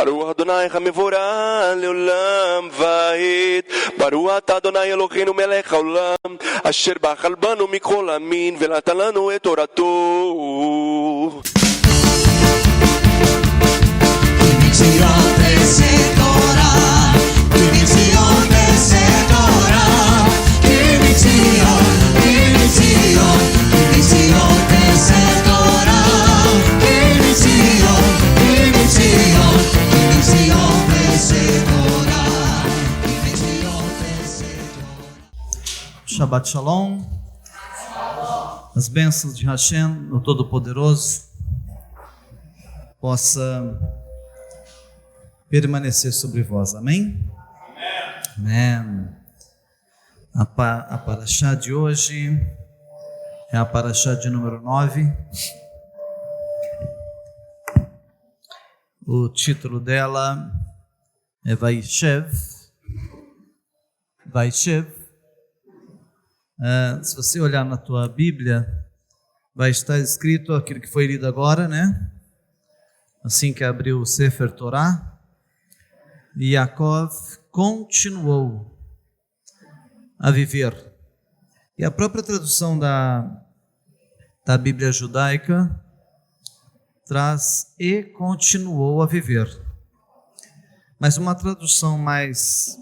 ברוך אדוני המבורא לעולם ועד. ברוך אתה אדוני אלוהינו מלך העולם, אשר בחל בנו מכל המין ונתן לנו את תורתו. Shabbat Shalom. As bênçãos de Hashem, o Todo-Poderoso, possa permanecer sobre vós. Amém? Amém. A paraxá de hoje é a paraxá de número 9. O título dela é Vaishev. Se você olhar na tua Bíblia, vai estar escrito aquilo que foi lido agora, né? Assim que abriu o Sefer Torah, Yaakov continuou a viver. E a própria tradução da Bíblia judaica traz e continuou a viver. Mas uma tradução mais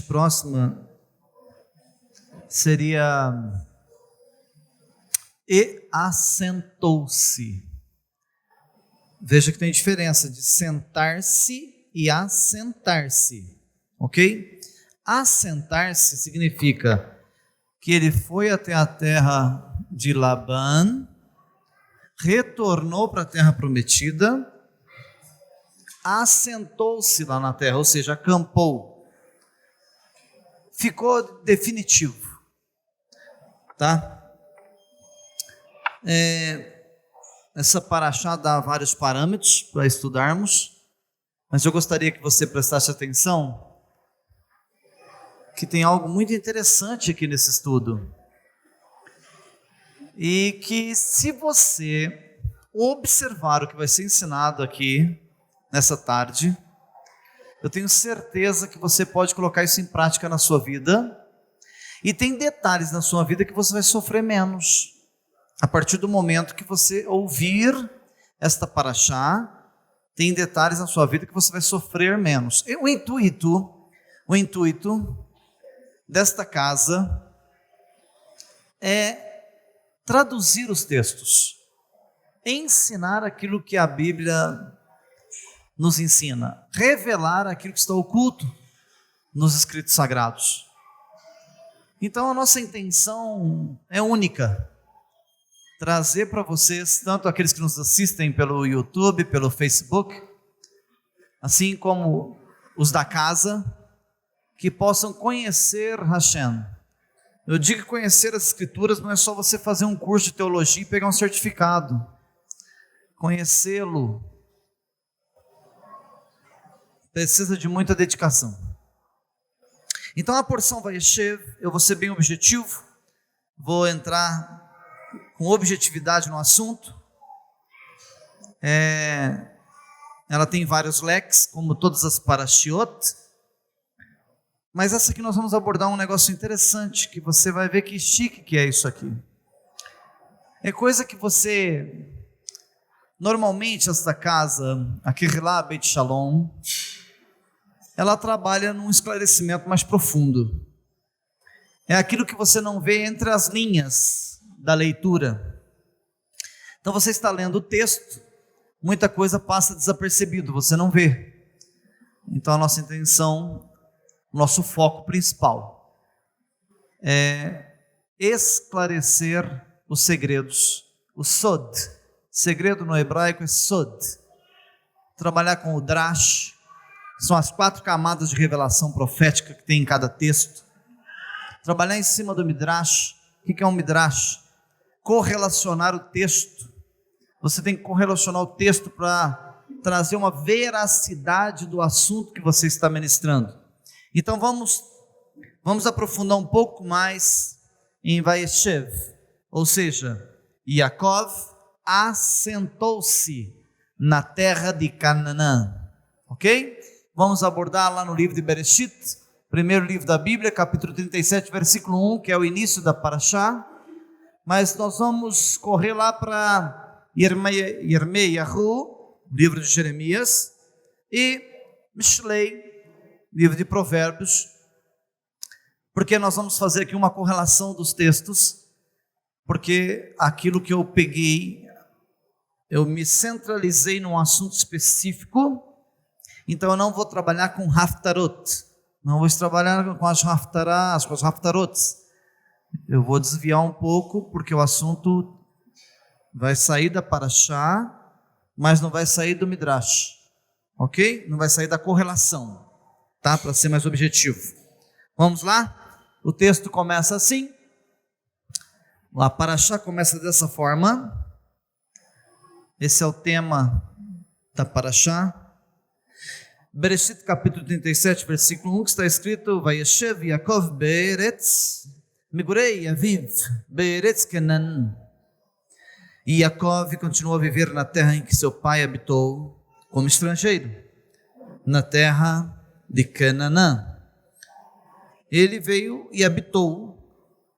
próxima seria e assentou-se. Veja que tem diferença de sentar-se e assentar-se, ok? Assentar-se significa que ele foi até a terra de Labã, retornou para a terra prometida, assentou-se lá na terra, ou seja, acampou, ficou definitivo. Tá? Essa paraxá dá vários parâmetros para estudarmos, mas eu gostaria que você prestasse atenção que tem algo muito interessante aqui nesse estudo, e que se você observar o que vai ser ensinado aqui nessa tarde, eu tenho certeza que você pode colocar isso em prática na sua vida. E tem detalhes na sua vida que você vai sofrer menos. A partir do momento que você ouvir esta paraxá, tem detalhes na sua vida que você vai sofrer menos. E o intuito desta casa é traduzir os textos, ensinar aquilo que a Bíblia nos ensina, revelar aquilo que está oculto nos escritos sagrados. Então a nossa intenção é única, trazer para vocês, tanto aqueles que nos assistem pelo YouTube, pelo Facebook, assim como os da casa, que possam conhecer Hashem. Eu digo que conhecer as escrituras não é só você fazer um curso de teologia e pegar um certificado. Conhecê-lo precisa de muita dedicação. Então a porção Vaishev, eu vou ser bem objetivo, vou entrar com objetividade no assunto. Ela tem vários leques, como todas as parashiot, mas essa aqui nós vamos abordar um negócio interessante, que você vai ver que chique que é isso aqui. É coisa que você, normalmente esta casa, aqui lá, Beit Shalom, ela trabalha num esclarecimento mais profundo. É aquilo que você não vê entre as linhas da leitura. Então você está lendo o texto, muita coisa passa desapercebido, você não vê. Então a nossa intenção, o nosso foco principal é esclarecer os segredos, o sod. Segredo no hebraico é sod. Trabalhar com o drash, são as 4 camadas de revelação profética que tem em cada texto. Trabalhar em cima do midrash. O que é um midrash? Correlacionar o texto. Você tem que correlacionar o texto para trazer uma veracidade do assunto que você está ministrando. Então vamos aprofundar um pouco mais em Vaishev, ou seja, Yaakov assentou-se. na terra de Canaã. Ok? Vamos abordar lá no livro de Bereshit, primeiro livro da Bíblia, capítulo 37, versículo 1, que é o início da Parashá. Mas nós vamos correr lá para Yirmeyahu, livro de Jeremias, e Mishlei, livro de Provérbios, porque nós vamos fazer aqui uma correlação dos textos, porque aquilo que eu peguei, eu me centralizei num assunto específico, então eu não vou trabalhar com Haftarot, não vou trabalhar com as Haftarás, com as Haftarots. Eu vou desviar um pouco, porque o assunto vai sair da Parashá, mas não vai sair do Midrash, ok? Não vai sair da correlação, tá? Para ser mais objetivo. Vamos lá? O texto começa assim. A Parashá começa dessa forma. Esse é o tema da Parashá. Bereshit capítulo 37, versículo 1, que está escrito: Vayeshev Yaakov be'eretz Migurei Aviv be'eretz Canaan. E Yaakov continuou a viver na terra em que seu pai habitou como estrangeiro, na terra de Canaã. Ele veio e habitou,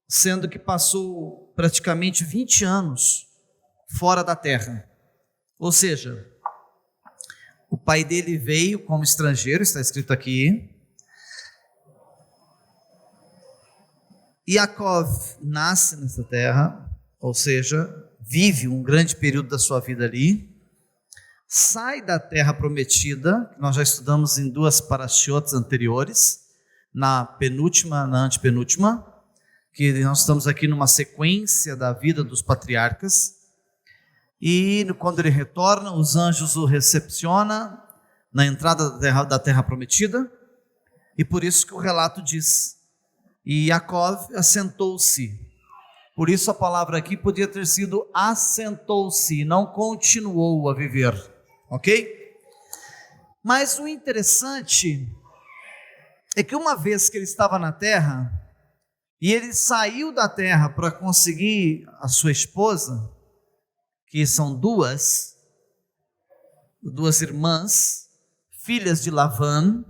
sendo que passou praticamente 20 anos fora da terra. Ou seja, o pai dele veio como estrangeiro, está escrito aqui. Yaakov nasce nessa terra, ou seja, vive um grande período da sua vida ali, sai da terra prometida, que nós já estudamos em duas parashiotas anteriores, na penúltima, na antepenúltima, que nós estamos aqui numa sequência da vida dos patriarcas, e quando ele retorna, os anjos o recepcionam na entrada da terra prometida, e por isso que o relato diz: e Yaakov assentou-se. Por isso a palavra aqui podia ter sido assentou-se, não continuou a viver, ok? Mas o interessante é que uma vez que ele estava na terra, e ele saiu da terra para conseguir a sua esposa, que são duas irmãs, filhas de Lavã,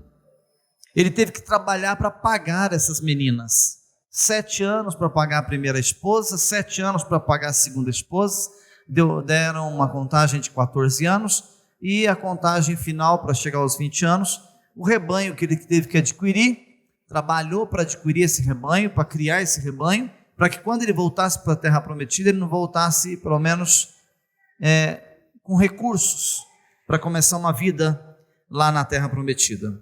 ele teve que trabalhar para pagar essas meninas. 7 anos para pagar a primeira esposa, 7 anos para pagar a segunda esposa, deram uma contagem de 14 anos, e a contagem final para chegar aos 20 anos, o rebanho que ele teve que adquirir, trabalhou para adquirir esse rebanho, para criar esse rebanho, para que quando ele voltasse para a terra prometida, ele não voltasse pelo menos com recursos, para começar uma vida lá na terra prometida.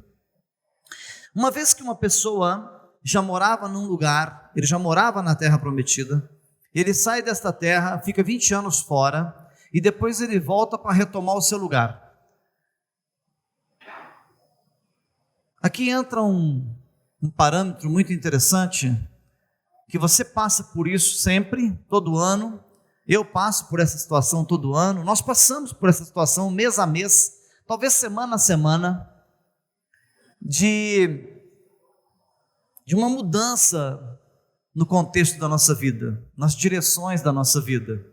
Uma vez que uma pessoa já morava num lugar, ele já morava na terra prometida, ele sai desta terra, fica 20 anos fora, e depois ele volta para retomar o seu lugar. Aqui entra um parâmetro muito interessante, que você passa por isso sempre, todo ano, eu passo por essa situação todo ano, nós passamos por essa situação mês a mês, talvez semana a semana, de uma mudança no contexto da nossa vida, nas direções da nossa vida.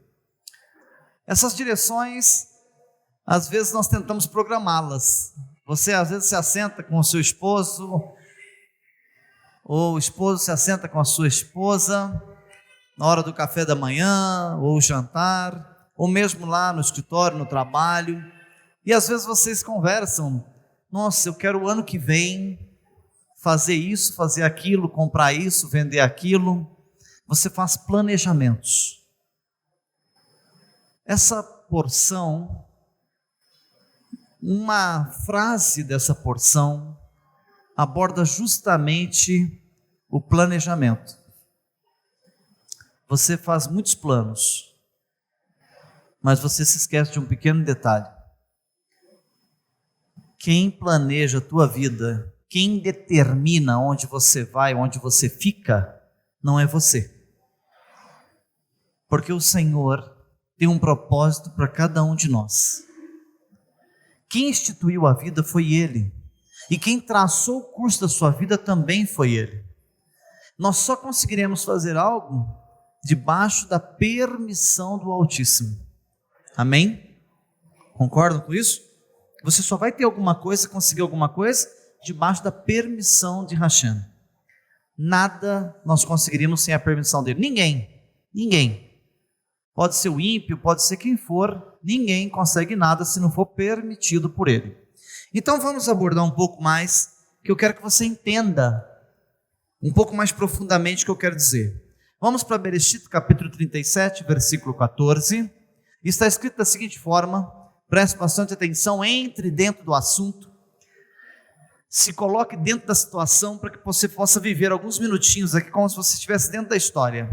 Essas direções, às vezes nós tentamos programá-las. Você às vezes se assenta com o seu esposo, ou o esposo se assenta com a sua esposa, na hora do café da manhã, ou jantar, ou mesmo lá no escritório, no trabalho, e às vezes vocês conversam: nossa, eu quero o ano que vem fazer isso, fazer aquilo, comprar isso, vender aquilo. Você faz planejamentos. Essa porção, uma frase dessa porção, aborda justamente o planejamento. Você faz muitos planos, mas você se esquece de um pequeno detalhe. Quem planeja a tua vida, quem determina onde você vai, onde você fica, não é você. Porque o Senhor tem um propósito para cada um de nós. Quem instituiu a vida foi Ele. E quem traçou o curso da sua vida também foi Ele. Nós só conseguiremos fazer algo debaixo da permissão do Altíssimo. Amém? Concordam com isso? Você só vai ter alguma coisa, conseguir alguma coisa, debaixo da permissão de Hashem. Nada nós conseguiríamos sem a permissão dele. Ninguém. Pode ser o ímpio, pode ser quem for, ninguém consegue nada se não for permitido por ele. Então vamos abordar um pouco mais, que eu quero que você entenda um pouco mais profundamente o que eu quero dizer. Vamos para Bereshit, capítulo 37, versículo 14. Está escrito da seguinte forma, preste bastante atenção, entre dentro do assunto, se coloque dentro da situação para que você possa viver alguns minutinhos aqui como se você estivesse dentro da história.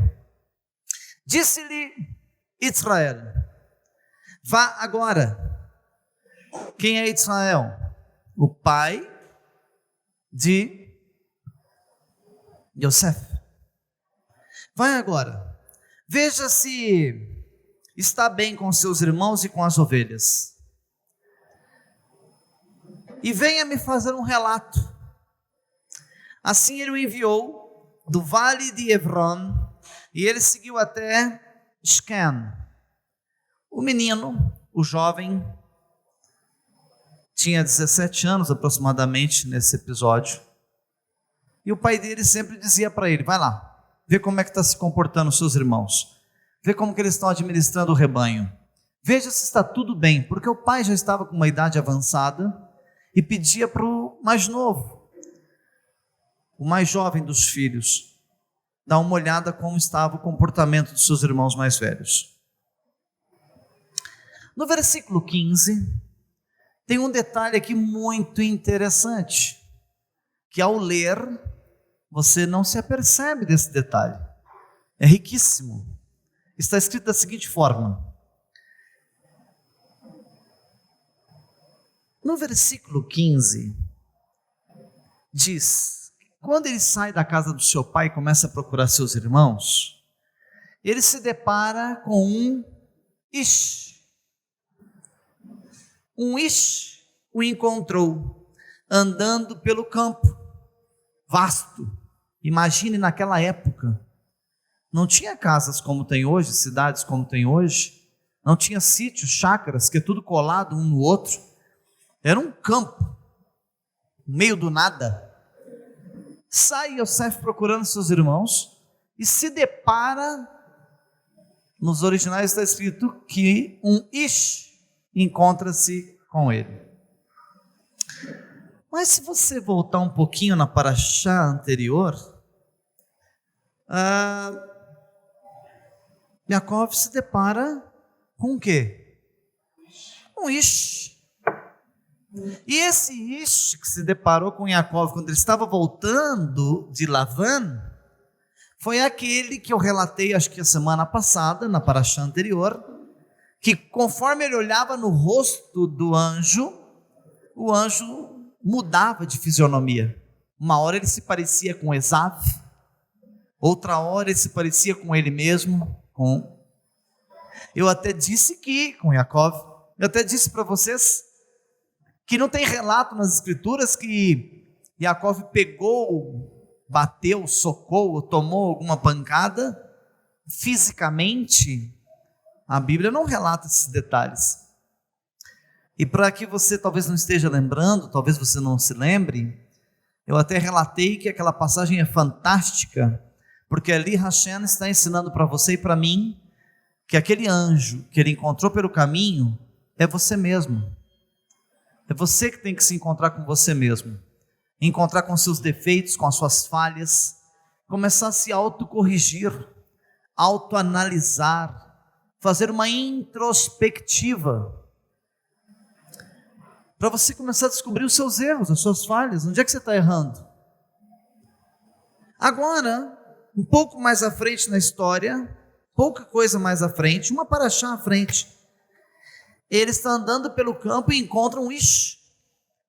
Disse-lhe Israel, vá agora. Quem é Israel? O pai de Yosef. Vai agora, veja se está bem com seus irmãos e com as ovelhas. E venha me fazer um relato. Assim ele o enviou do vale de Hebron, e ele seguiu até Shechem. O menino, o jovem, tinha 17 anos aproximadamente nesse episódio. E o pai dele sempre dizia para ele, vai lá, vê como é que está se comportando os seus irmãos. Vê como que eles estão administrando o rebanho. Veja se está tudo bem, porque o pai já estava com uma idade avançada e pedia para o mais novo, o mais jovem dos filhos, dar uma olhada como estava o comportamento dos seus irmãos mais velhos. No versículo 15, tem um detalhe aqui muito interessante, que ao ler, você não se apercebe desse detalhe. É riquíssimo. Está escrito da seguinte forma. No versículo 15, diz, quando ele sai da casa do seu pai e começa a procurar seus irmãos, ele se depara com um Ish. Um Ish o encontrou, andando pelo campo, vasto. Imagine naquela época, não tinha casas como tem hoje, cidades como tem hoje, não tinha sítios, chácaras, que é tudo colado um no outro, era um campo, no meio do nada. Sai Yosef procurando seus irmãos, e se depara, nos originais está escrito, que um Ish encontra-se com ele. Mas se você voltar um pouquinho na paraxá anterior, Yaakov se depara com o quê? Um Ish. E esse Ish que se deparou com Yaakov quando ele estava voltando de Lavan, foi aquele que eu relatei, acho que a semana passada, na paraxá anterior, que conforme ele olhava no rosto do anjo, o anjo mudava de fisionomia. Uma hora ele se parecia com Esav, outra hora ele se parecia com ele mesmo, eu até disse que, com Yaakov, eu até disse para vocês, que não tem relato nas escrituras que Yaakov pegou, bateu, socou, tomou alguma pancada, fisicamente, a Bíblia não relata esses detalhes. E para que você talvez não esteja lembrando, talvez você não se lembre, eu até relatei que aquela passagem é fantástica, porque ali Hashem está ensinando para você e para mim, que aquele anjo que ele encontrou pelo caminho, é você mesmo. É você que tem que se encontrar com você mesmo, encontrar com seus defeitos, com as suas falhas, começar a se autocorrigir, autoanalisar, fazer uma introspectiva, para você começar a descobrir os seus erros, as suas falhas, onde é que você está errando. Agora, um pouco mais à frente na história, pouca coisa mais à frente, uma paraxá à frente, ele está andando pelo campo e encontra um Ish,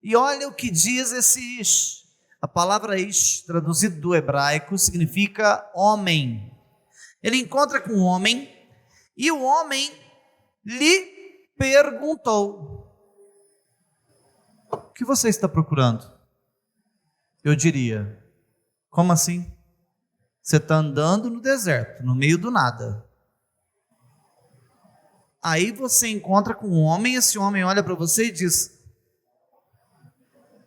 e olha o que diz esse Ish. A palavra Ish, traduzido do hebraico, significa homem. Ele encontra com um homem, e o homem lhe perguntou: o que você está procurando? Eu diria: como assim? Você está andando no deserto, no meio do nada. Aí você encontra com um homem, esse homem olha para você e diz: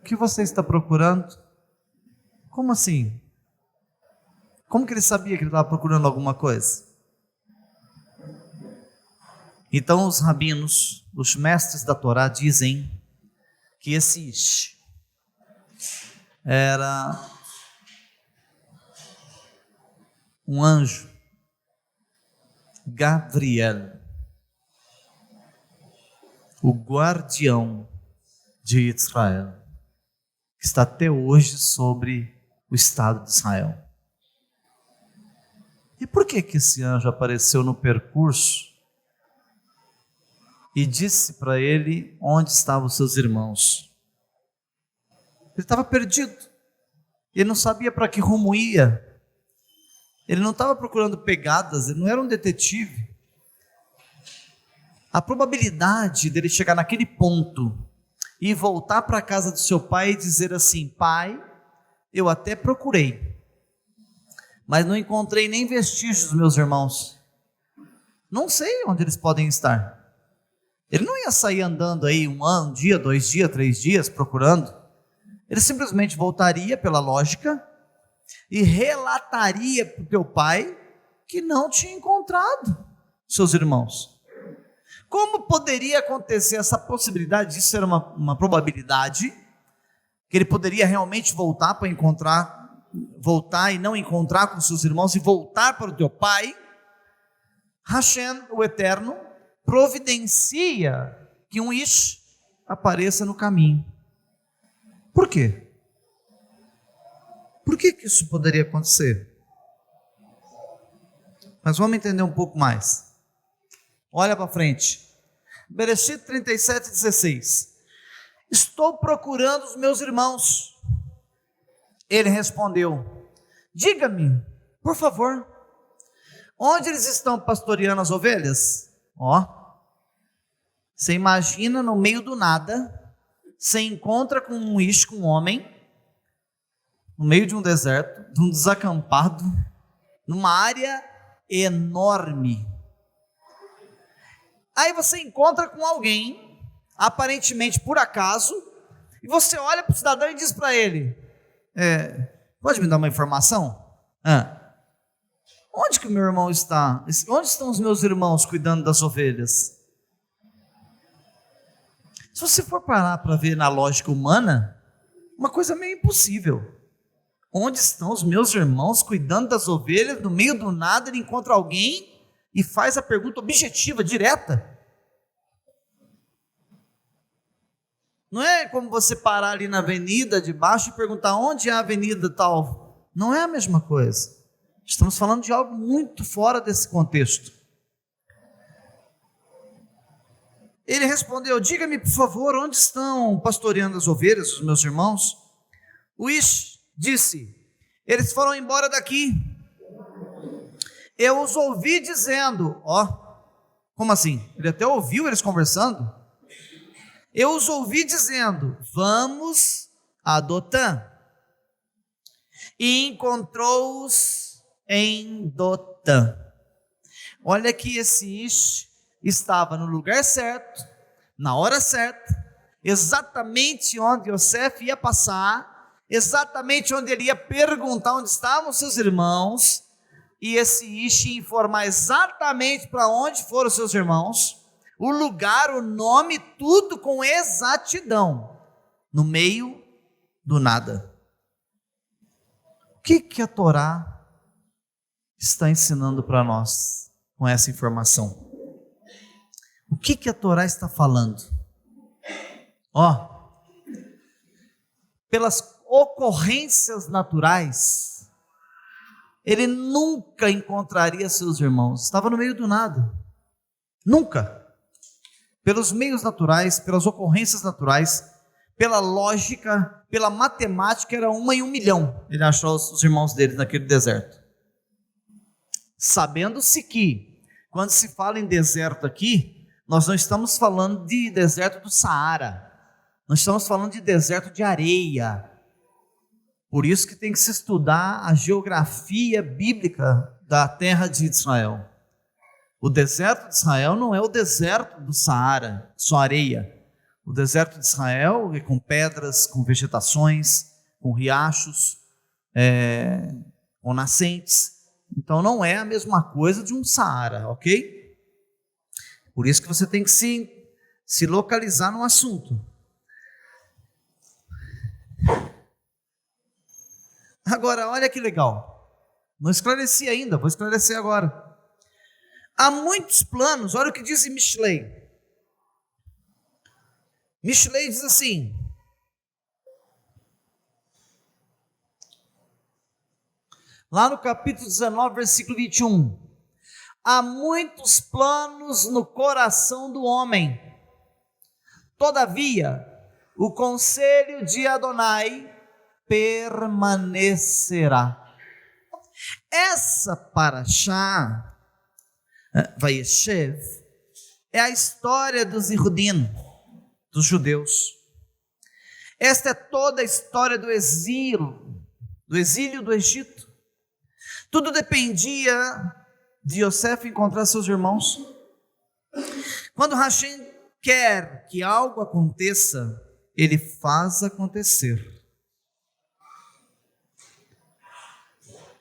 o que você está procurando? Como assim? Como que ele sabia que ele estava procurando alguma coisa? Então os rabinos, os mestres da Torá dizem que esse Ish era um anjo, Gabriel, o guardião de Israel, que está até hoje sobre o Estado de Israel. E por que esse anjo apareceu no percurso e disse para ele onde estavam os seus irmãos? Ele estava perdido, ele não sabia para que rumo ia, ele não estava procurando pegadas, ele não era um detetive. A probabilidade dele chegar naquele ponto e voltar para a casa do seu pai e dizer assim: pai, eu até procurei, mas não encontrei nem vestígios dos meus irmãos, não sei onde eles podem estar. Ele não ia sair andando aí um dia, 2 dias, 3 dias procurando. Ele simplesmente voltaria pela lógica e relataria para o teu pai que não tinha encontrado seus irmãos. Como poderia acontecer essa possibilidade? Isso era uma probabilidade, que ele poderia realmente voltar para encontrar, voltar e não encontrar com seus irmãos e voltar para o teu pai. Hashem, o Eterno, providencia que um Ish apareça no caminho. Por quê? Por que isso poderia acontecer? Mas vamos entender um pouco mais. Olha para frente. Bereshit 37:16. Estou procurando os meus irmãos. Ele respondeu: diga-me, por favor, onde eles estão pastoreando as ovelhas? Você imagina, no meio do nada, você encontra com um Ish, com um homem, no meio de um deserto, de um desacampado, numa área enorme. Aí você encontra com alguém, aparentemente por acaso, e você olha para o cidadão e diz para ele: pode me dar uma informação? Onde que o meu irmão está? Onde estão os meus irmãos cuidando das ovelhas? Se você for parar para ver na lógica humana, uma coisa meio impossível. Onde estão os meus irmãos cuidando das ovelhas? No meio do nada ele encontra alguém e faz a pergunta objetiva, direta. Não é como você parar ali na avenida de baixo e perguntar onde é a avenida tal. Não é a mesma coisa. Estamos falando de algo muito fora desse contexto. Ele respondeu: diga-me, por favor, onde estão pastoreando as ovelhas, os meus irmãos? O Ish disse: eles foram embora daqui. Eu os ouvi dizendo, como assim? Ele até ouviu eles conversando? Eu os ouvi dizendo: vamos a Dotã. E encontrou-os em Dotã. Olha que esse Ish estava no lugar certo, na hora certa, exatamente onde Yosef ia passar, exatamente onde ele ia perguntar onde estavam seus irmãos, e esse Ish ia informar exatamente para onde foram seus irmãos, o lugar, o nome, tudo com exatidão, no meio do nada. O que a Torá está ensinando para nós com essa informação? O que a Torá está falando? Pelas ocorrências naturais, ele nunca encontraria seus irmãos. Estava no meio do nada. Nunca. Pelos meios naturais, pelas ocorrências naturais, pela lógica, pela matemática, era 1 em 1 milhão. Ele achou os irmãos dele naquele deserto. Sabendo-se que, quando se fala em deserto aqui, nós não estamos falando de deserto do Saara, nós estamos falando de deserto de areia. Por isso que tem que se estudar a geografia bíblica da terra de Israel. O deserto de Israel não é o deserto do Saara, só areia. O deserto de Israel é com pedras, com vegetações, com riachos, com nascentes. Então não é a mesma coisa de um Saara, ok? Por isso que você tem que se localizar no assunto. Agora, olha que legal. Não esclareci ainda, vou esclarecer agora. Há muitos planos, olha o que diz em Mishlei. Mishlei diz assim: lá no capítulo 19, versículo 21, há muitos planos no coração do homem, todavia, o conselho de Adonai permanecerá. Essa paraxá, Vayeshev, é a história dos Yehudim, dos judeus. Esta é toda a história do exílio do Egito. Tudo dependia de Yosef encontrar seus irmãos. Quando Hashem quer que algo aconteça, ele faz acontecer.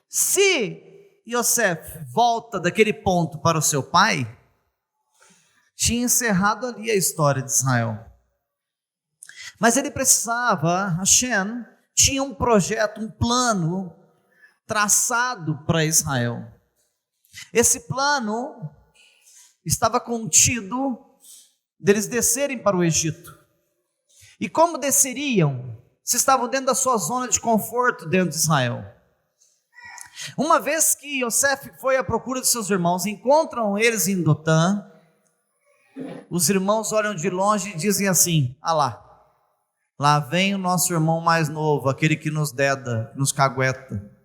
Se Yosef volta daquele ponto para o seu pai, tinha encerrado ali a história de Israel. Mas ele precisava, Hashem tinha um projeto, um plano traçado para Israel. Esse plano estava contido deles descerem para o Egito. E como desceriam? Se estavam dentro da sua zona de conforto dentro de Israel. Uma vez que Yosef foi à procura de seus irmãos, encontram eles em Dotã, os irmãos olham de longe e dizem assim: lá vem o nosso irmão mais novo, aquele que nos deda, que nos cagueta,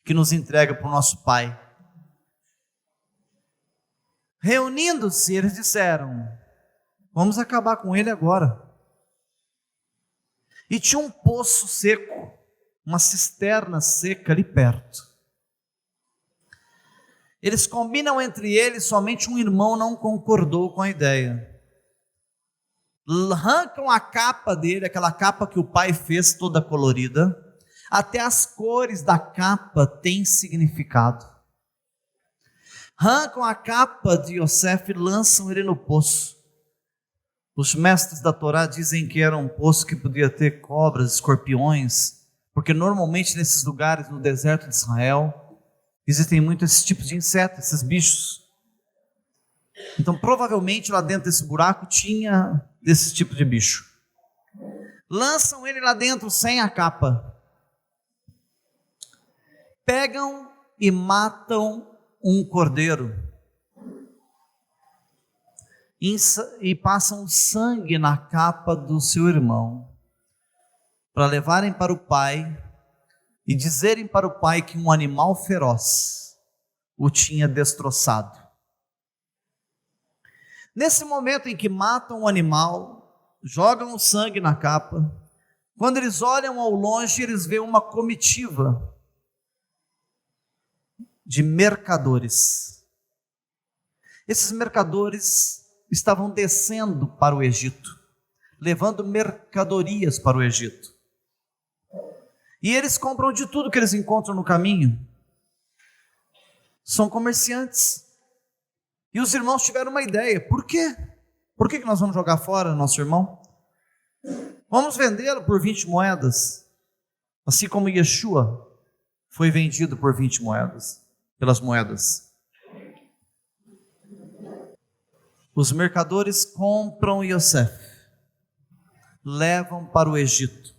que nos entrega para o nosso pai. Reunindo-se, eles disseram: vamos acabar com ele agora. E tinha um poço seco, uma cisterna seca ali perto. Eles combinam entre eles, somente um irmão não concordou com a ideia. Arrancam a capa dele, aquela capa que o pai fez toda colorida. Até as cores da capa têm significado. Arrancam a capa de Yosef e lançam ele no poço. Os mestres da Torá dizem que era um poço que podia ter cobras, escorpiões, porque normalmente nesses lugares no deserto de Israel existem muito esses tipos de insetos, esses bichos. Então provavelmente lá dentro desse buraco tinha desse tipo de bicho. Lançam ele lá dentro sem a capa. Pegam e matam um cordeiro. E passam sangue na capa do seu irmão, para levarem para o pai e dizerem para o pai que um animal feroz o tinha destroçado. Nesse momento em que matam o animal, jogam o sangue na capa, quando eles olham ao longe, eles veem uma comitiva de mercadores. Esses mercadores estavam descendo para o Egito, levando mercadorias para o Egito. E eles compram de tudo que eles encontram no caminho. São comerciantes. E os irmãos tiveram uma ideia: por quê? Por que nós vamos jogar fora nosso irmão? Vamos vendê-lo por 20 moedas, assim como Yeshua foi vendido por 20 moedas, pelas moedas. Os mercadores compram Yosef, levam para o Egito.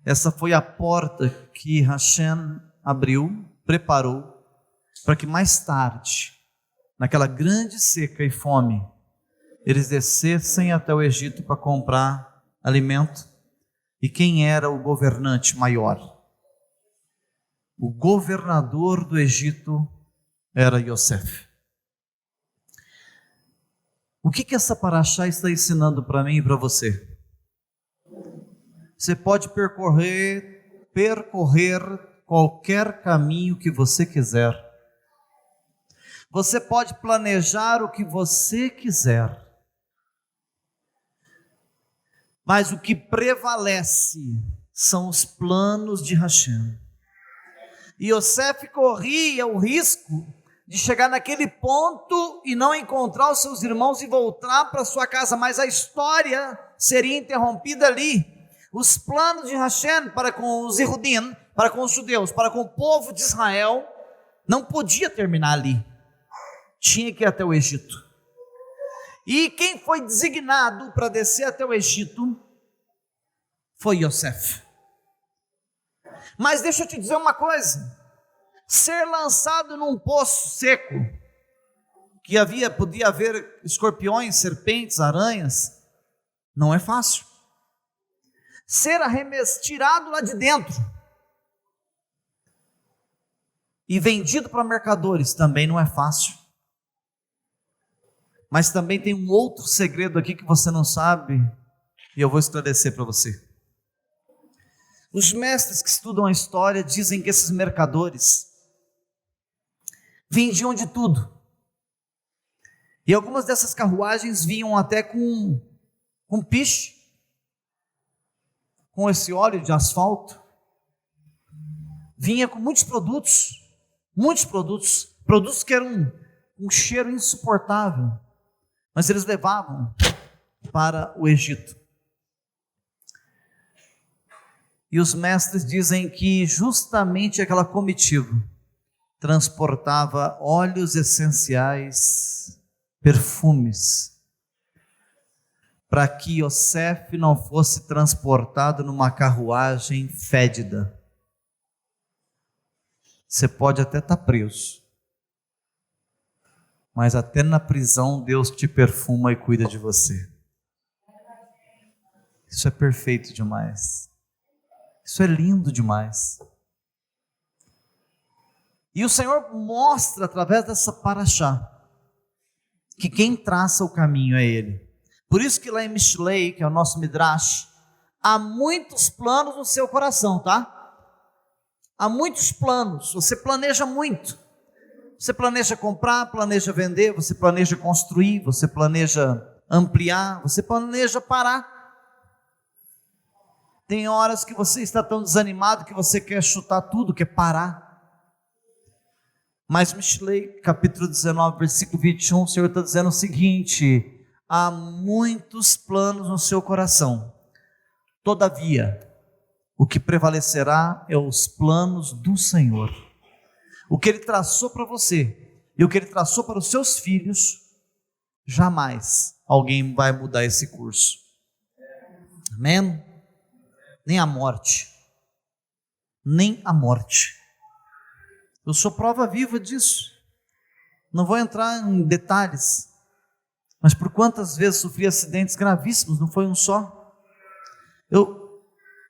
Essa foi a porta que Hashem abriu, preparou, para que mais tarde, naquela grande seca e fome, eles descessem até o Egito para comprar alimento. E quem era o governante maior? O governador do Egito era Yosef. O que essa paraxá está ensinando para mim e para você? Você pode percorrer qualquer caminho que você quiser. Você pode planejar o que você quiser, mas o que prevalece são os planos de Hashem. E Yosef corria o risco de chegar naquele ponto e não encontrar os seus irmãos e voltar para sua casa, mas a história seria interrompida ali. Os planos de Hashem para com os Yehudim, para com os judeus, para com o povo de Israel, não podia terminar ali. Tinha que ir até o Egito. E quem foi designado para descer até o Egito foi Yosef. Mas deixa eu te dizer uma coisa: ser lançado num poço seco, que podia haver escorpiões, serpentes, aranhas, não é fácil. Ser tirado lá de dentro e vendido para mercadores também não é fácil. Mas também tem um outro segredo aqui que você não sabe, e eu vou esclarecer para você. Os mestres que estudam a história dizem que esses mercadores vendiam de tudo. E algumas dessas carruagens vinham até com piche, com esse óleo de asfalto. Vinha com muitos produtos que eram um cheiro insuportável, mas eles levavam para o Egito. E os mestres dizem que justamente aquela comitiva transportava óleos essenciais, perfumes, para que Yosef não fosse transportado numa carruagem fédida. Você pode até estar preso, mas até na prisão Deus te perfuma e cuida de você. Isso é perfeito demais. Isso é lindo demais. E o Senhor mostra através dessa paraxá que quem traça o caminho é Ele. Por isso que lá em Mishlei, que é o nosso Midrash, há muitos planos no seu coração, tá? Há muitos planos, você planeja muito. Você planeja comprar, planeja vender, você planeja construir, você planeja ampliar, você planeja parar. Tem horas que você está tão desanimado que você quer chutar tudo, quer parar. Mas Mishlei, capítulo 19, versículo 21, o Senhor está dizendo o seguinte: há muitos planos no seu coração, todavia, o que prevalecerá é os planos do Senhor. O que Ele traçou para você e o que Ele traçou para os seus filhos, jamais alguém vai mudar esse curso. Amém? Nem a morte. Nem a morte. Eu sou prova viva disso. Não vou entrar em detalhes, mas por quantas vezes sofri acidentes gravíssimos, não foi um só.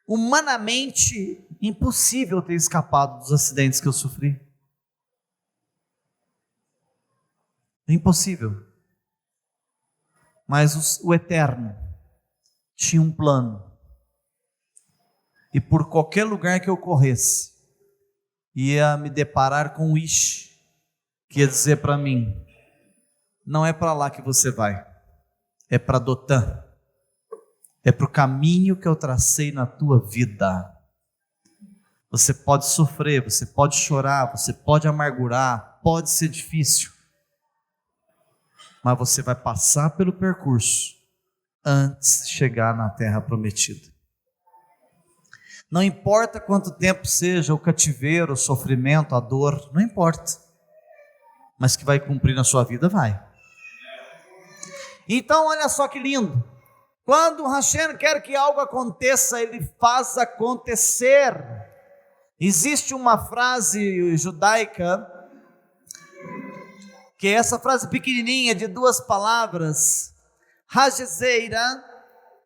Humanamente, impossível ter escapado dos acidentes que eu sofri. É impossível. Mas o Eterno tinha um plano. E por qualquer lugar que eu corresse, ia me deparar com um Ish, que ia dizer para mim: não é para lá que você vai, é para Dotã, é para o caminho que eu tracei na tua vida. Você pode sofrer, você pode chorar, você pode amargurar, pode ser difícil, mas você vai passar pelo percurso antes de chegar na terra prometida. Não importa quanto tempo seja o cativeiro, o sofrimento, a dor, não importa, mas que vai cumprir na sua vida, vai. Então olha só que lindo, quando Hashem quer que algo aconteça, Ele faz acontecer. Existe uma frase judaica, que é essa frase pequenininha de 2 palavras, Hagezeira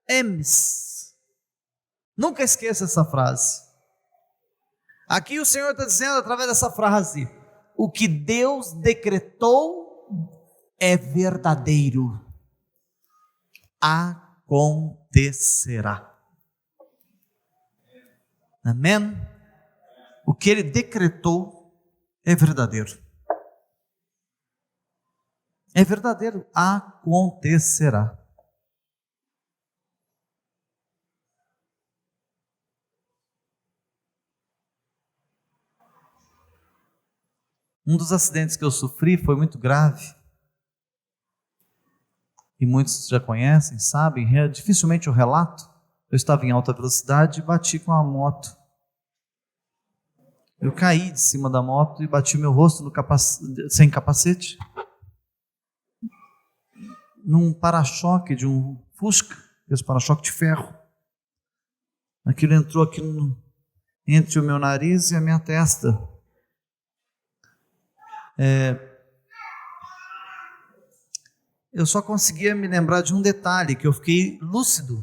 Emes. Nunca esqueça essa frase. Aqui o Senhor está dizendo através dessa frase: o que Deus decretou é verdadeiro, acontecerá. Amém? O que Ele decretou é verdadeiro. É verdadeiro, acontecerá. Um dos acidentes que eu sofri foi muito grave. E muitos já conhecem, sabem, dificilmente eu relato. Eu estava em alta velocidade e bati com a moto. Eu caí de cima da moto e bati o meu rosto sem capacete, num para-choque de um Fusca, esse para-choque de ferro. Aquilo entrou aqui entre o meu nariz e a minha testa. Eu só conseguia me lembrar de um detalhe, que eu fiquei lúcido,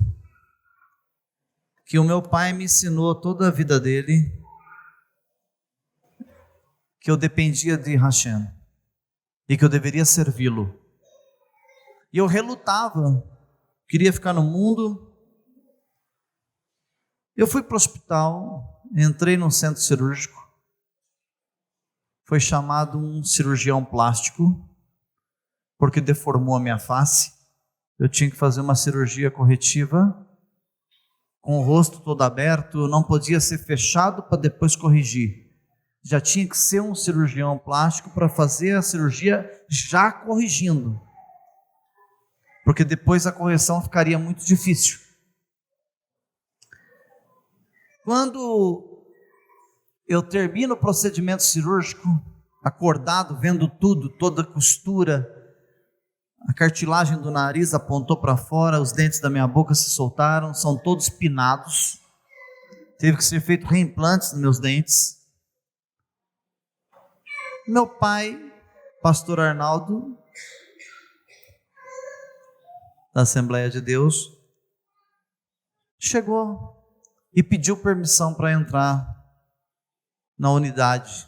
que o meu pai me ensinou toda a vida dele, que eu dependia de Hashem, e que eu deveria servi-lo. E eu relutava, queria ficar no mundo. Eu fui para o hospital, entrei num centro cirúrgico, foi chamado um cirurgião plástico, porque deformou a minha face. Eu tinha que fazer uma cirurgia corretiva, com o rosto todo aberto, não podia ser fechado para depois corrigir. Já tinha que ser um cirurgião plástico para fazer a cirurgia já corrigindo, porque depois a correção ficaria muito difícil. Quando eu termino o procedimento cirúrgico, acordado, vendo tudo, toda a costura, a cartilagem do nariz apontou para fora, os dentes da minha boca se soltaram, são todos pinados. Teve que ser feito reimplantes nos meus dentes. Meu pai, pastor Arnaldo, da Assembleia de Deus, chegou e pediu permissão para entrar na unidade.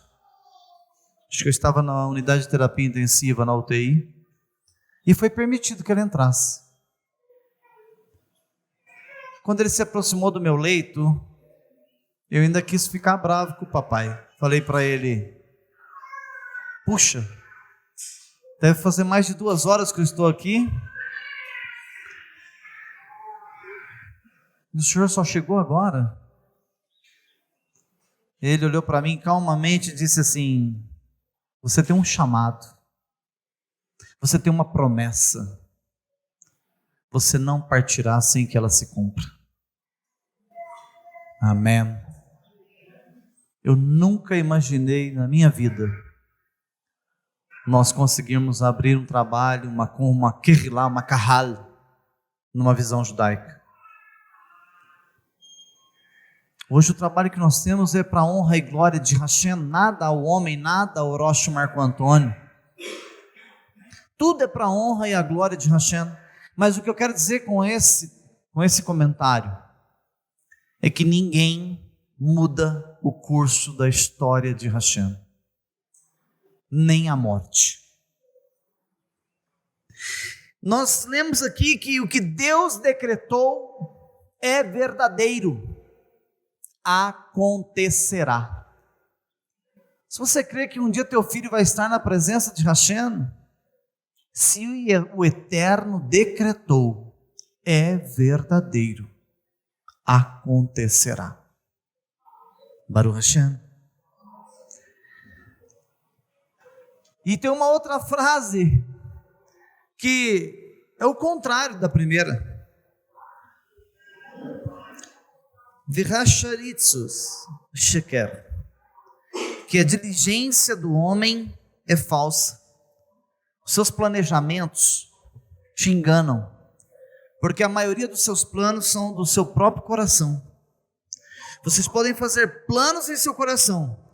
Acho que eu estava na unidade de terapia intensiva, na UTI, e foi permitido que ele entrasse. Quando ele se aproximou do meu leito, eu ainda quis ficar bravo com o papai. Falei para ele: puxa, deve fazer mais de 2 horas que eu estou aqui. E o senhor só chegou agora? Ele olhou para mim calmamente e disse assim: você tem um chamado, você tem uma promessa, você não partirá sem que ela se cumpra. Amém. Eu nunca imaginei na minha vida nós conseguirmos abrir um trabalho, uma kehilá, uma kahal, numa visão judaica. Hoje o trabalho que nós temos é para a honra e glória de Hashem, nada ao homem, nada ao Rosh Marco Antônio. Tudo é para a honra e a glória de Hashem. Mas o que eu quero dizer com esse comentário é que ninguém muda o curso da história de Hashem, nem a morte. Nós lemos aqui que o que Deus decretou é verdadeiro, acontecerá. Se você crê que um dia teu filho vai estar na presença de Hashem, se o Eterno decretou, é verdadeiro, acontecerá. Baruch Hashem. E tem uma outra frase que é o contrário da primeira. Virasharitzus sheker, que a diligência do homem é falsa. Os seus planejamentos te enganam, porque a maioria dos seus planos são do seu próprio coração. Vocês podem fazer planos em seu coração,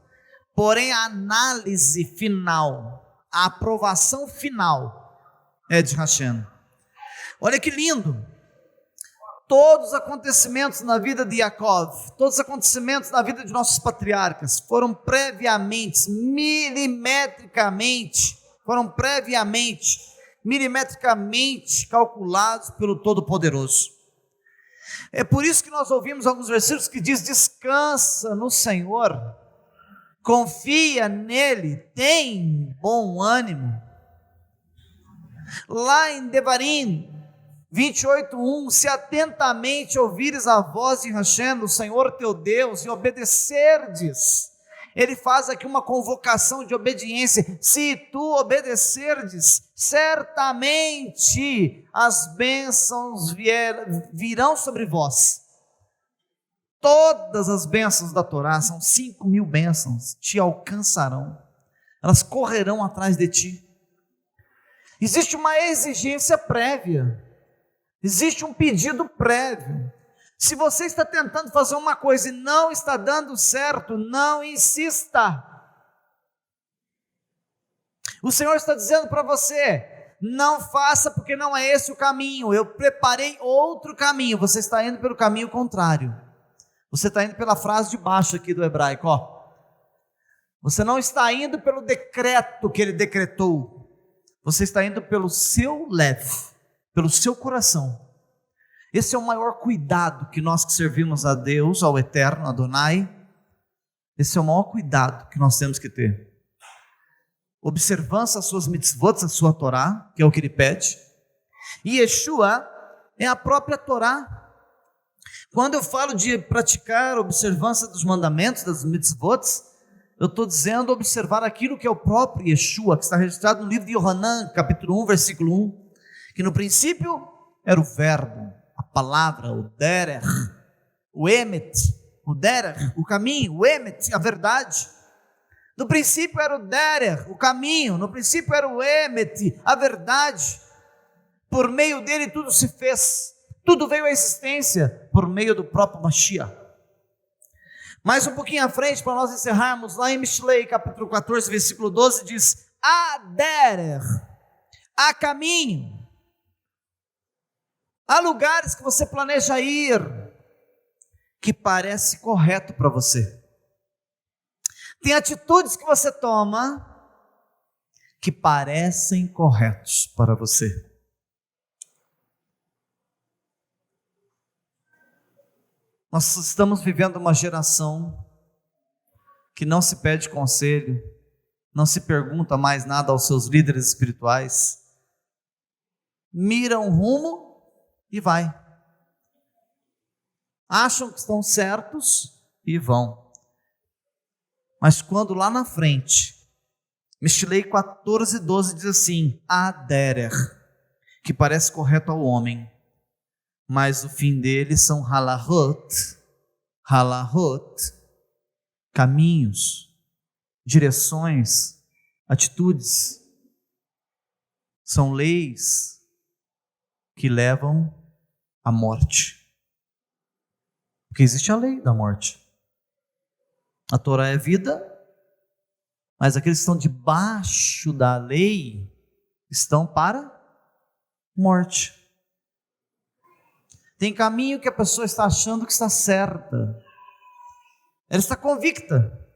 porém a análise final, a aprovação final é de Hashem. Olha que lindo! Todos os acontecimentos na vida de Yaakov, todos os acontecimentos na vida de nossos patriarcas foram previamente, milimetricamente calculados pelo Todo-Poderoso. É por isso que nós ouvimos alguns versículos que diz: descansa no Senhor, confia nele, tem bom ânimo. Lá em Devarim 28:1, se atentamente ouvires a voz de Hashem, o Senhor teu Deus, e obedecerdes, ele faz aqui uma convocação de obediência. Se tu obedecerdes, certamente as bênçãos virão sobre vós. Todas as bênçãos da Torá, são 5.000 bênçãos, te alcançarão. Elas correrão atrás de ti. Existe uma exigência prévia. Existe um pedido prévio. Se você está tentando fazer uma coisa e não está dando certo, não insista. O Senhor está dizendo para você: não faça, porque não é esse o caminho. Eu preparei outro caminho. Você está indo pelo caminho contrário. Você está indo pela frase de baixo aqui do hebraico, ó. Você não está indo pelo decreto que ele decretou. Você está indo pelo seu lev, pelo seu coração. Esse é o maior cuidado que nós que servimos a Deus, ao Eterno, Adonai, esse é o maior cuidado que nós temos que ter. Observância às suas mitzvot, a sua Torá, que é o que ele pede. E Yeshua é a própria Torá. Quando eu falo de praticar observância dos mandamentos, das mitzvot, eu estou dizendo observar aquilo que é o próprio Yeshua, que está registrado no livro de Yohanan, capítulo 1, versículo 1, que no princípio era o verbo, a palavra, o derer, o emet, o derer, o caminho, o emet, a verdade. No princípio era o derer, o caminho, no princípio era o emet, a verdade. Por meio dele tudo se fez, tudo veio à existência por meio do próprio Mashiach. Mais um pouquinho à frente, para nós encerrarmos, lá em Mishlei, capítulo 14, versículo 12, diz: há derer, há caminho. Há lugares que você planeja ir, que parece correto para você. Tem atitudes que você toma, que parecem corretos para você. Nós estamos vivendo uma geração que não se pede conselho, não se pergunta mais nada aos seus líderes espirituais, mira um rumo e vai. Acham que estão certos e vão. Mas quando lá na frente, Mishlei 14:12 diz assim: há derer, que parece correto ao homem, mas o fim deles são halahot, caminhos, direções, atitudes, são leis que levam à morte. Porque existe a lei da morte. A Torá é vida, mas aqueles que estão debaixo da lei estão para morte. Tem caminho que a pessoa está achando que está certa. Ela está convicta.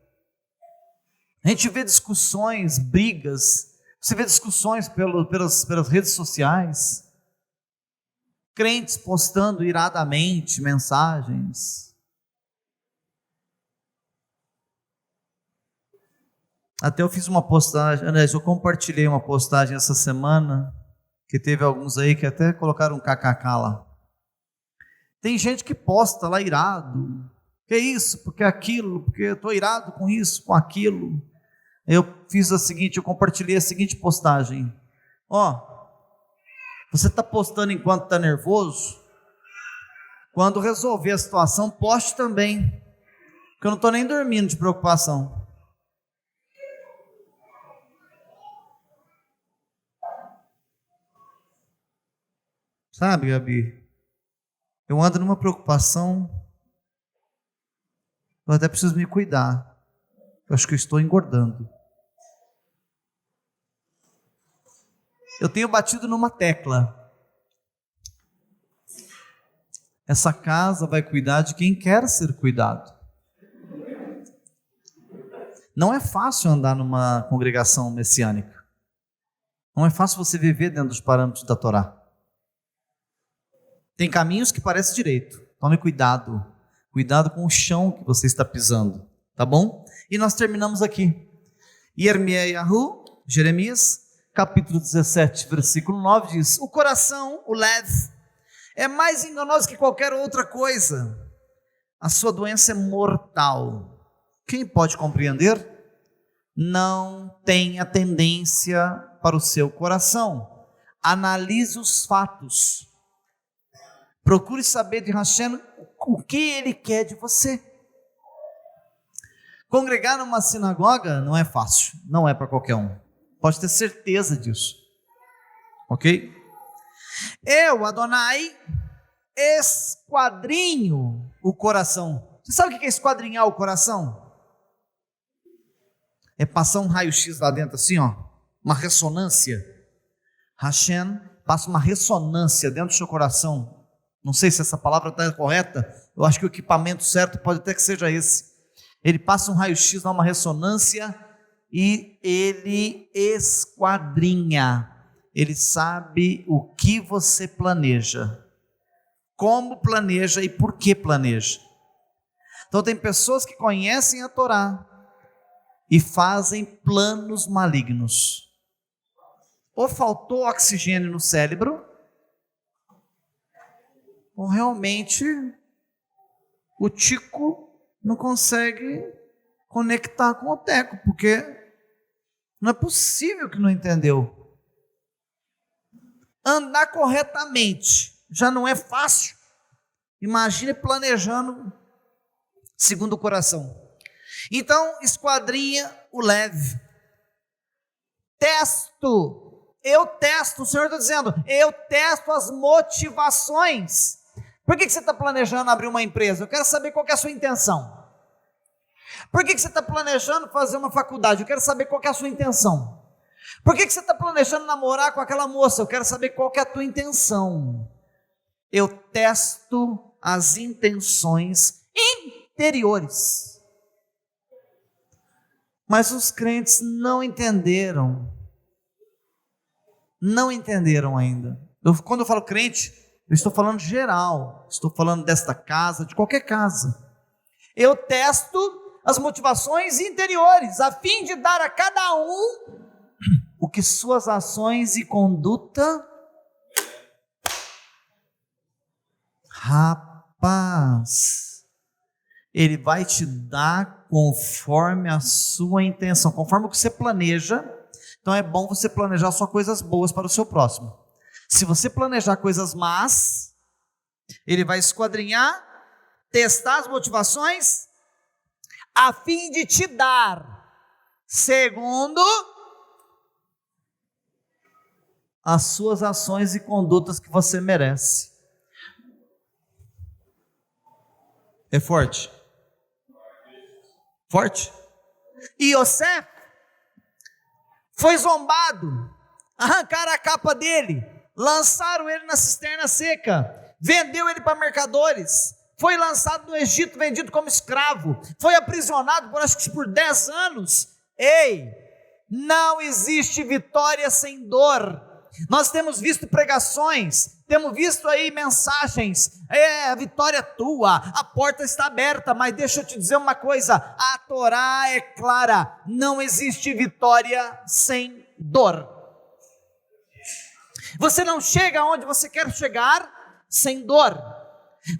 A gente vê discussões, brigas. Você vê discussões pelas redes sociais. Crentes postando iradamente mensagens. Até eu fiz uma postagem, aliás, eu compartilhei uma postagem essa semana, que teve alguns aí que até colocaram um kkk lá. Tem gente que posta lá irado, que isso, porque aquilo, porque eu estou irado com isso, com aquilo. Eu compartilhei a seguinte postagem: você está postando enquanto está nervoso? Quando resolver a situação, poste também, porque eu não estou nem dormindo de preocupação. Sabe, Gabi? Eu ando numa preocupação, eu até preciso me cuidar. Eu acho que eu estou engordando. Eu tenho batido numa tecla. Essa casa vai cuidar de quem quer ser cuidado. Não é fácil andar numa congregação messiânica. Não é fácil você viver dentro dos parâmetros da Torá. Tem caminhos que parecem direito. Tome cuidado. Cuidado com o chão que você está pisando. Tá bom? E nós terminamos aqui. Jeremias, capítulo 17, versículo 9 diz: o coração, o lev, é mais enganoso que qualquer outra coisa. A sua doença é mortal. Quem pode compreender? Não tenha tendência para o seu coração. Analise os fatos. Procure saber de Hashem o que Ele quer de você. Congregar numa sinagoga não é fácil, não é para qualquer um. Pode ter certeza disso. Ok? Eu, Adonai, esquadrinho o coração. Você sabe o que é esquadrinhar o coração? É passar um raio-x lá dentro assim, ó, uma ressonância. Hashem passa uma ressonância dentro do seu coração. Não sei se essa palavra está correta. Eu acho que o equipamento certo pode até que seja esse. Ele passa um raio-x lá, uma ressonância, e ele esquadrinha. Ele sabe o que você planeja, como planeja e por que planeja. Então tem pessoas que conhecem a Torá e fazem planos malignos. Ou faltou oxigênio no cérebro, ou realmente o tico não consegue conectar com o teco, porque não é possível que não entendeu. Andar corretamente já não é fácil. Imagine planejando segundo o coração. Então, esquadrinha o leve. Eu testo, o Senhor está dizendo, eu testo as motivações. Por que você está planejando abrir uma empresa? Eu quero saber qual que é a sua intenção. Por que você está planejando fazer uma faculdade? Eu quero saber qual que é a sua intenção. Por que você está planejando namorar com aquela moça? Eu quero saber qual que é a tua intenção. Eu testo as intenções interiores. Mas os crentes não entenderam. Não entenderam ainda. Quando eu falo crente, eu estou falando geral. Estou falando desta casa, de qualquer casa. Eu testo as motivações interiores, a fim de dar a cada um o que suas ações e conduta. Rapaz, Ele vai te dar conforme a sua intenção, conforme o que você planeja. Então é bom você planejar só coisas boas para o seu próximo. Se você planejar coisas más, Ele vai esquadrinhar, testar as motivações, a fim de te dar, segundo as suas ações e condutas que você merece. É forte? Forte? E Yosef foi zombado, arrancaram a capa dele, lançaram ele na cisterna seca, vendeu ele para mercadores, foi lançado no Egito, vendido como escravo, foi aprisionado por 10 anos. Ei, não existe vitória sem dor. Nós temos visto pregações, temos visto aí mensagens, a vitória é tua, a porta está aberta, mas deixa eu te dizer uma coisa, a Torá é clara, não existe vitória sem dor. Você não chega onde você quer chegar sem dor.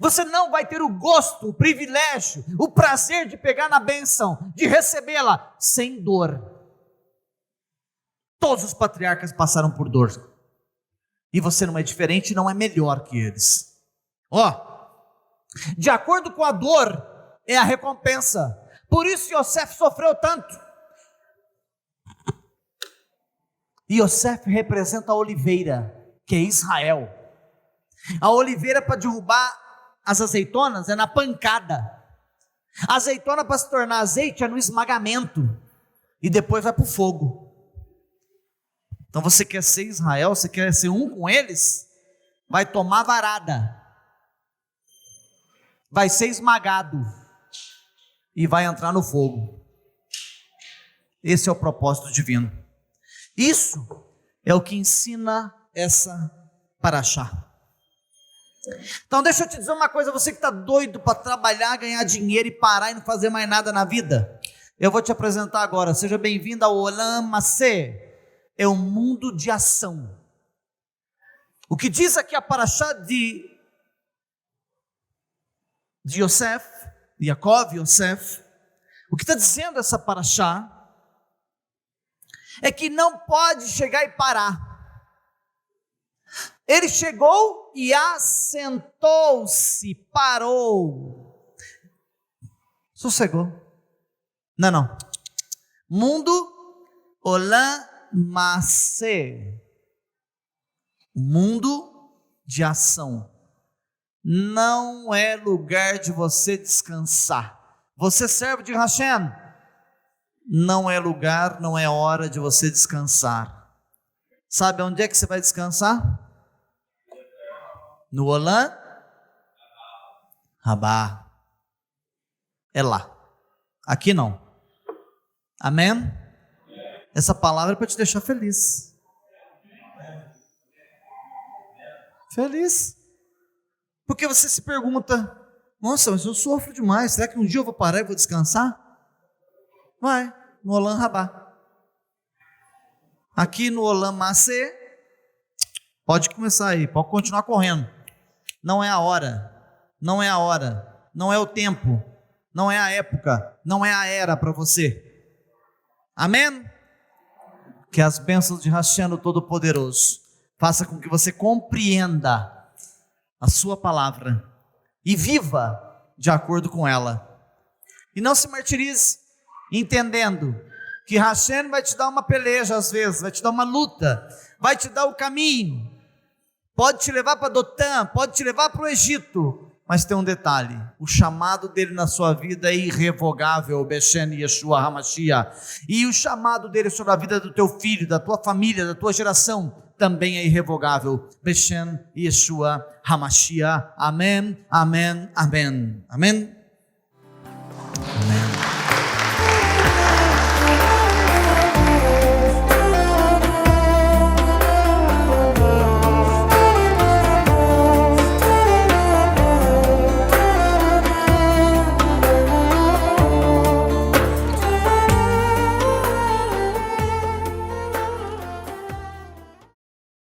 Você não vai ter o gosto, o privilégio, o prazer de pegar na bênção, de recebê-la sem dor. Todos os patriarcas passaram por dor. E você não é diferente, não é melhor que eles. De acordo com a dor, é a recompensa. Por isso Yosef sofreu tanto. Yosef representa a oliveira, que é Israel. A oliveira para derrubar as azeitonas é na pancada. A azeitona para se tornar azeite é no esmagamento. E depois vai para o fogo. Então você quer ser Israel, você quer ser um com eles, vai tomar varada, vai ser esmagado e vai entrar no fogo. Esse é o propósito divino. Isso é o que ensina essa paraxá. Então deixa eu te dizer uma coisa, você que está doido para trabalhar, ganhar dinheiro e parar e não fazer mais nada na vida, eu vou te apresentar agora. Seja bem-vindo ao Olam Masé. é um mundo de ação. O que diz aqui a paraxá de Yosef, Yaakov, Yosef, o que está dizendo essa paraxá é que não pode chegar e parar. Ele chegou e assentou-se, parou, sossegou. Não. Mundo olam maaseh, mundo de ação. Não é lugar de você descansar. Você serve de Hashem, não é lugar, não é hora de você descansar. Sabe onde é que você vai descansar? No Olam Rabá. É lá. Aqui não. Amém? Essa palavra é para te deixar feliz. Feliz. Porque você se pergunta: nossa, mas eu sofro demais, será que um dia eu vou parar e vou descansar? Vai, no Olam Rabá. Aqui no Olam Maaseh, pode começar aí, pode continuar correndo. Não é a hora, não é o tempo, não é a época, não é a era para você. Amém? Que as bênçãos de Hashem, o Todo-Poderoso, faça com que você compreenda a sua palavra e viva de acordo com ela. E não se martirize entendendo que Hashem vai te dar uma peleja às vezes, vai te dar uma luta, vai te dar o caminho, pode te levar para Dotã, pode te levar para o Egito, mas tem um detalhe: o chamado dele na sua vida é irrevogável, Beshen Yeshua HaMashiach, e o chamado dele sobre a vida do teu filho, da tua família, da tua geração, também é irrevogável, Beshen Yeshua HaMashiach. Amém, amém, amém, amém, amém.